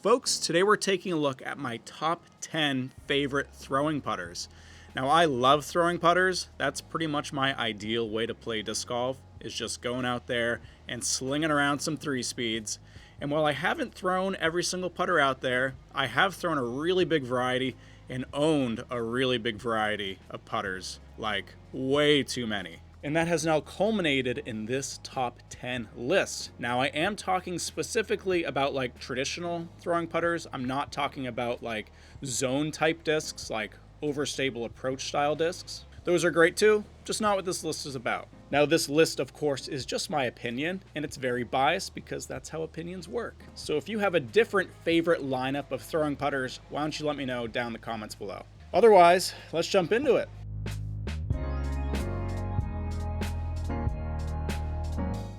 Folks, today we're taking a look at my top 10 favorite throwing putters. Now, I love throwing putters. That's pretty much my ideal way to play disc golf, is just going out there and slinging around some 3-speeds. And while I haven't thrown every single putter out there, I have thrown a really big variety and owned a really big variety of putters, like way too many. And that has now culminated in this top 10 list. Now, I am talking specifically about like traditional throwing putters. I'm not talking about like zone type discs, like overstable approach style discs. Those are great too, just not what this list is about. Now, this list, of course, is just my opinion, and it's very biased because that's how opinions work. So if you have a different favorite lineup of throwing putters, why don't you let me know down in the comments below. Otherwise, let's jump into it.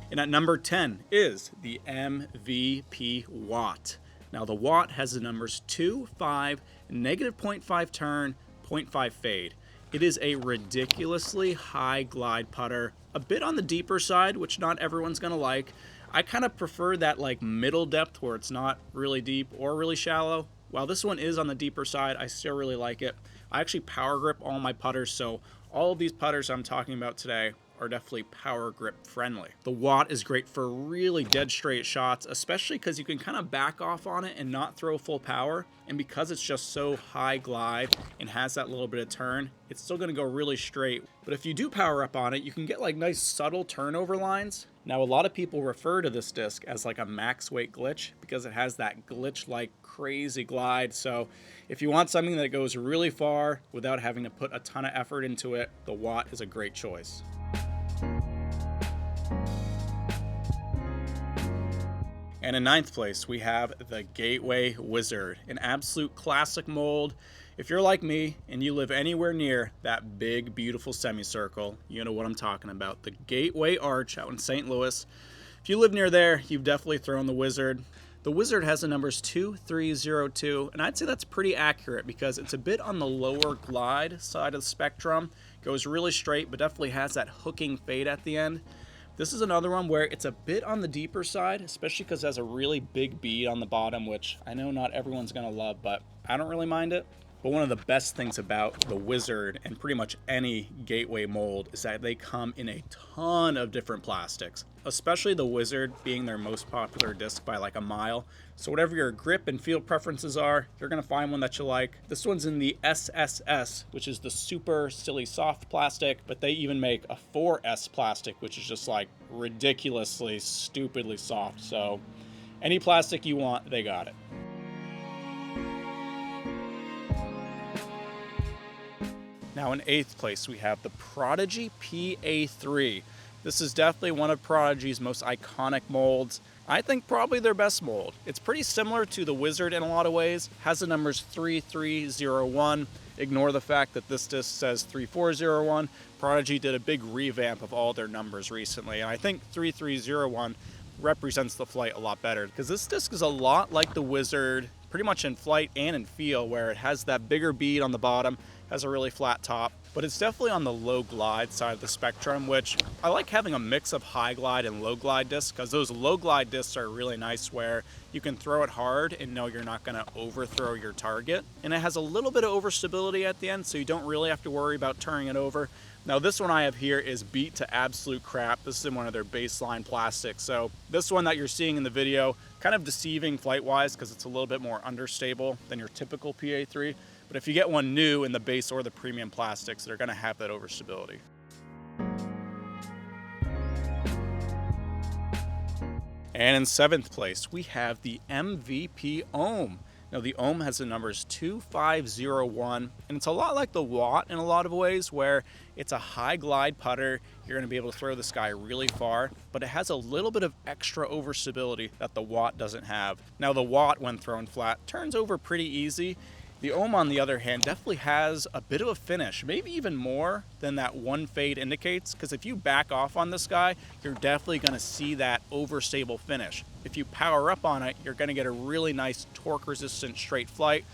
And at number 10 is the MVP Watt. Now, the Watt has the numbers 2, 5, negative 0.5 turn, 0.5 fade. It is a ridiculously high glide putter, a bit on the deeper side, which not everyone's gonna like. I kind of prefer that like middle depth where it's not really deep or really shallow. While this one is on the deeper side, I still really like it. I actually power grip all my putters, so all of these putters I'm talking about today are definitely power grip friendly. The Watt is great for really dead straight shots, especially because you can kind of back off on it and not throw full power. And because it's just so high glide and has that little bit of turn, it's still gonna go really straight. But if you do power up on it, you can get like nice subtle turnover lines. Now, a lot of people refer to this disc as like a max weight glitch because it has that glitch like crazy glide. So if you want something that goes really far without having to put a ton of effort into it, the Watt is a great choice. And in 9th place, we have the Gateway Wizard, an absolute classic mold. If you're like me and you live anywhere near that big, beautiful semicircle, you know what I'm talking about. The Gateway Arch out in St. Louis. If you live near there, you've definitely thrown the Wizard. The Wizard has the numbers 2, 3, 0, 2, and I'd say that's pretty accurate because it's a bit on the lower glide side of the spectrum. Goes really straight, but definitely has that hooking fade at the end. This is another one where it's a bit on the deeper side, especially because it has a really big bead on the bottom, which I know not everyone's gonna love, but I don't really mind it. But one of the best things about the Wizard and pretty much any Gateway mold is that they come in a ton of different plastics, especially the Wizard being their most popular disc by like a mile. So whatever your grip and feel preferences are, you're gonna find one that you like. This one's in the SSS, which is the super silly soft plastic, but they even make a 4S plastic, which is just like ridiculously, stupidly soft. So any plastic you want, they got it. Now in 8th place, we have the Prodigy PA3. This is definitely one of Prodigy's most iconic molds. I think probably their best mold. It's pretty similar to the Wizard in a lot of ways. Has the numbers 3301. Ignore the fact that this disc says 3401. Prodigy did a big revamp of all their numbers recently, and I think 3301 represents the flight a lot better because this disc is a lot like the Wizard, pretty much in flight and in feel, where it has that bigger bead on the bottom, has a really flat top, but it's definitely on the low glide side of the spectrum, which I like having a mix of high glide and low glide discs because those low glide discs are really nice where you can throw it hard and know you're not going to overthrow your target. And it has a little bit of overstability at the end, so you don't really have to worry about turning it over. Now, this one I have here is beat to absolute crap. This is in one of their baseline plastics. So this one that you're seeing in the video, kind of deceiving flight-wise because it's a little bit more understable than your typical PA3. But if you get one new in the base or the premium plastics, they're gonna have that overstability. And in 7th place, we have the MVP Ohm. Now, the Ohm has the numbers 2501, and it's a lot like the Watt in a lot of ways, where it's a high glide putter. You're going to be able to throw this guy really far, but it has a little bit of extra overstability that the Watt doesn't have. Now, the Watt, when thrown flat, turns over pretty easy. The Ohm, on the other hand, definitely has a bit of a finish, maybe even more than that one fade indicates, because if you back off on this guy, you're definitely going to see that overstable finish. If you power up on it, you're going to get a really nice torque-resistant straight flight.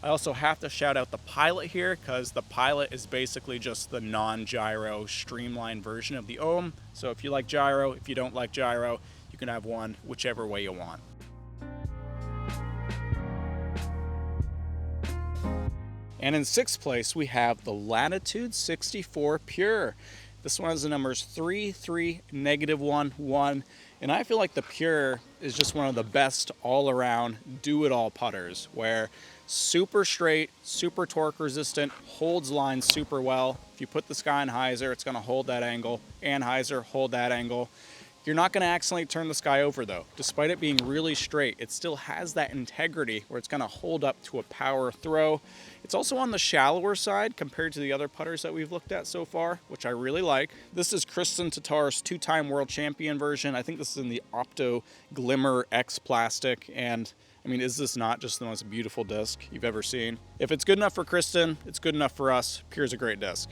I also have to shout out the Pilot here, because the Pilot is basically just the non-gyro streamlined version of the Ohm. So if you like gyro, if you don't like gyro, you can have one whichever way you want. And in 6th place, we have the Latitude 64 Pure. This one has the numbers 3, 3, -1, 1. And I feel like the Pure is just one of the best all-around do-it-all putters, where super straight, super torque resistant, holds lines super well. If you put this guy in hyzer, it's going to hold that angle. Anhyzer, hold that angle. You're not going to accidentally turn this guy over though. Despite it being really straight, it still has that integrity where it's going to hold up to a power throw. It's also on the shallower side compared to the other putters that we've looked at so far, which I really like. This is Kristin Tattar's 2-time world champion version. I think this is in the Opto Glimmer X plastic, and I mean, is this not just the most beautiful disc you've ever seen? If it's good enough for Kristin, it's good enough for us. Pure's a great disc.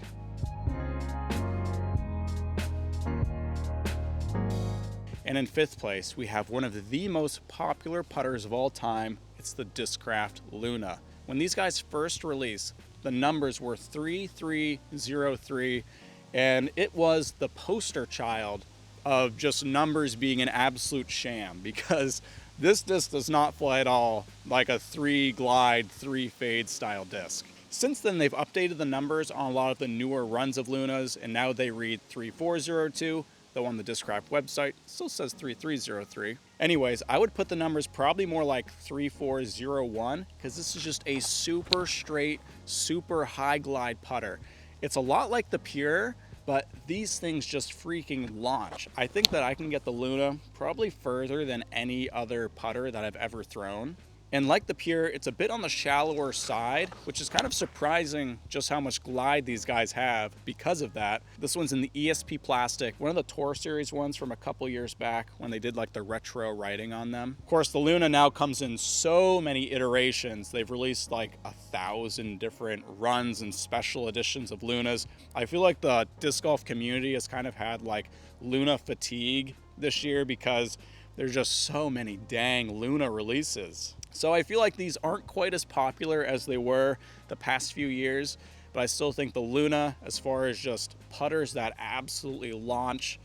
And in 5th place, we have one of the most popular putters of all time. It's the Discraft Luna. When these guys first released, the numbers were 3303, and it was the poster child of just numbers being an absolute sham, because this disc does not fly at all like a 3 glide, 3 fade style disc. Since then, they've updated the numbers on a lot of the newer runs of Lunas, and now they read 3402. Though on the Discraft website, it still says 3303. Anyways, I would put the numbers probably more like 3401, because this is just a super straight, super high glide putter. It's a lot like the Pure, but these things just freaking launch. I think that I can get the Luna probably further than any other putter that I've ever thrown. And like the Pure, it's a bit on the shallower side, which is kind of surprising just how much glide these guys have because of that. This one's in the ESP plastic, one of the Tour Series ones from a couple years back when they did like the retro writing on them. Of course, the Luna now comes in so many iterations. They've released like 1,000 different runs and special editions of Lunas. I feel like the disc golf community has kind of had like Luna fatigue this year because there's just so many dang Luna releases. So I feel like these aren't quite as popular as they were the past few years, but I still think the Luna, as far as just putters that absolutely launch,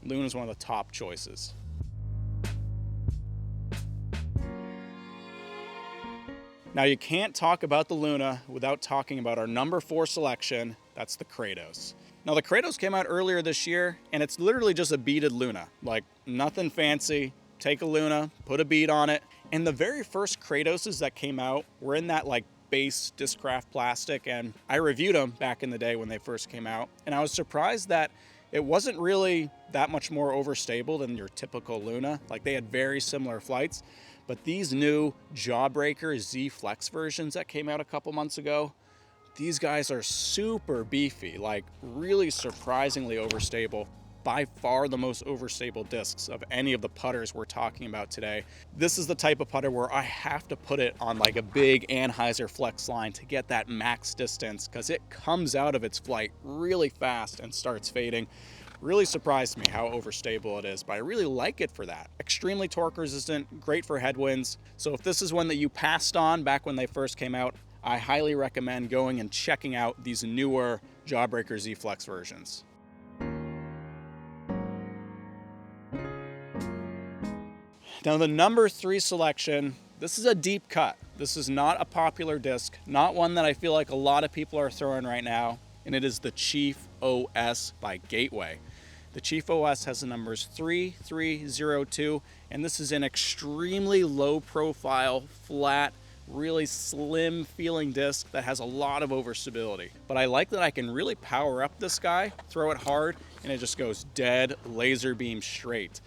Luna is one of the top choices. Now you can't talk about the Luna without talking about our number 4 selection. That's the Kratos. Now the Kratos came out earlier this year, and it's literally just a beaded Luna. Like, nothing fancy. Take a Luna, put a bead on it. And the very first Kratoses that came out were in that like base Discraft plastic, and I reviewed them back in the day when they first came out. And I was surprised that it wasn't really that much more overstable than your typical Luna. Like, they had very similar flights, but these new Jawbreaker Z Flex versions that came out a couple months ago, these guys are super beefy, like really surprisingly overstable. By far the most overstable discs of any of the putters we're talking about today. This is the type of putter where I have to put it on like a big Anhyzer flex line to get that max distance, because it comes out of its flight really fast and starts fading. Really surprised me how overstable it is, but I really like it for that. Extremely torque resistant, great for headwinds. So if this is one that you passed on back when they first came out, I highly recommend going and checking out these newer Jawbreaker Z Flex versions. Now the number 3 selection, this is a deep cut. This is not a popular disc, not one that I feel like a lot of people are throwing right now, and it is the Chief OS by Gateway. The Chief OS has the numbers 3302, and this is an extremely low profile, flat, really slim feeling disc that has a lot of overstability. But I like that I can really power up this guy, throw it hard, and it just goes dead laser beam straight.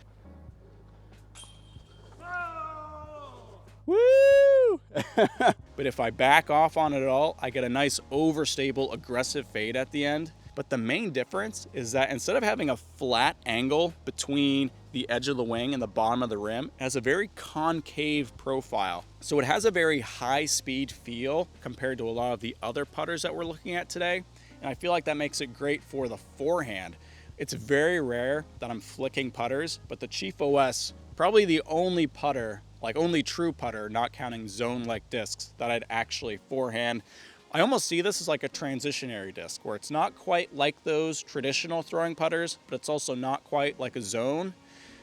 Woo! But if I back off on it at all, I get a nice overstable, aggressive fade at the end. But the main difference is that instead of having a flat angle between the edge of the wing and the bottom of the rim, it has a very concave profile. So it has a very high speed feel compared to a lot of the other putters that we're looking at today. And I feel like that makes it great for the forehand. It's very rare that I'm flicking putters, but the Chief OS, probably the only putter, like only true putter, not counting zone-like discs, that I'd actually forehand. I almost see this as like a transitionary disc, where it's not quite like those traditional throwing putters, but it's also not quite like a zone.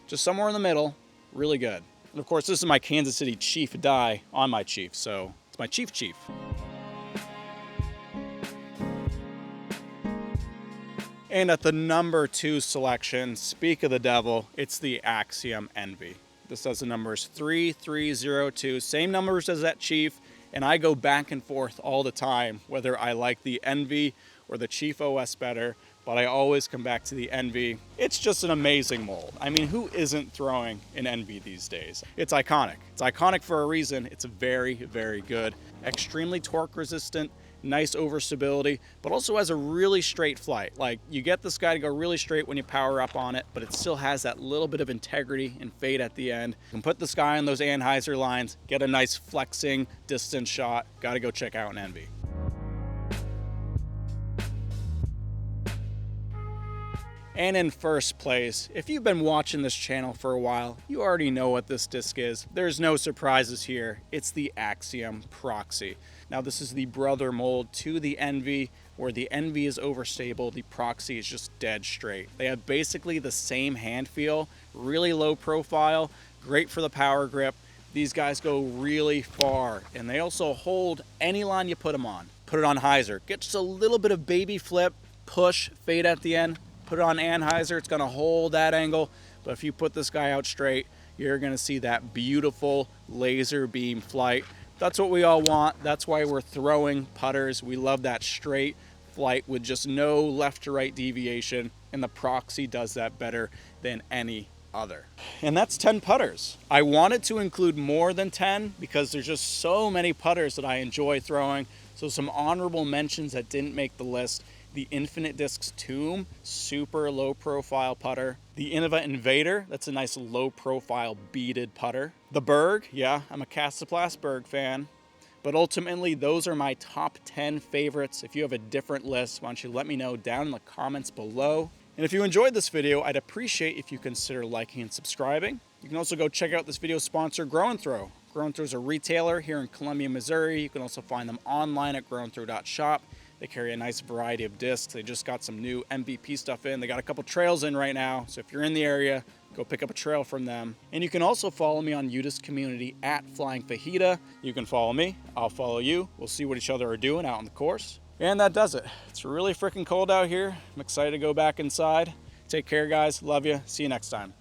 Just somewhere in the middle, really good. And of course, this is my Kansas City Chief die on my Chief, so it's my Chief. And at the number 2 selection, speak of the devil, it's the Axiom Envy. This has the numbers 3302, same numbers as that Chief, and I go back and forth all the time whether I like the Envy or the Chief OS better, but I always come back to the Envy. It's just an amazing mold. I mean, who isn't throwing an Envy these days? It's iconic. It's iconic for a reason. It's very, very good. Extremely torque resistant, nice overstability, but also has a really straight flight. Like, you get this guy to go really straight when you power up on it, but it still has that little bit of integrity and fade at the end. You can put this guy on those Anheuser lines, get a nice flexing distance shot. Gotta go check out an Envy. And in first place, if you've been watching this channel for a while, you already know what this disc is. There's no surprises here. It's the Axium Proxy. Now, this is the brother mold to the Envy, where the Envy is overstable, the Proxy is just dead straight. They have basically the same hand feel, really low profile, great for the power grip. These guys go really far, and they also hold any line you put them on. Put it on hyzer, get just a little bit of baby flip, push, fade at the end. Put it on Anheuser, it's gonna hold that angle, but if you put this guy out straight, you're gonna see that beautiful laser beam flight. That's what we all want. That's why we're throwing putters. We love that straight flight with just no left to right deviation, and the Proxy does that better than any other. And that's 10 putters. I wanted to include more than 10 because there's just so many putters that I enjoy throwing. So some honorable mentions that didn't make the list. The Infinite Discs Tomb, super low profile putter. The Innova Invader, that's a nice low profile beaded putter. The Berg, yeah, I'm a Castoplast Berg fan. But ultimately, those are my top 10 favorites. If you have a different list, why don't you let me know down in the comments below. And if you enjoyed this video, I'd appreciate if you consider liking and subscribing. You can also go check out this video's sponsor, Grow and Throw. Grow and Throw is a retailer here in Columbia, Missouri. You can also find them online at growandthrow.shop. They carry a nice variety of discs. They just got some new MVP stuff in. They got a couple trails in right now. So if you're in the area, go pick up a trail from them. And you can also follow me on UDisc community at Flying Fajita. You can follow me. I'll follow you. We'll see what each other are doing out on the course. And that does it. It's really freaking cold out here. I'm excited to go back inside. Take care, guys. Love you. See you next time.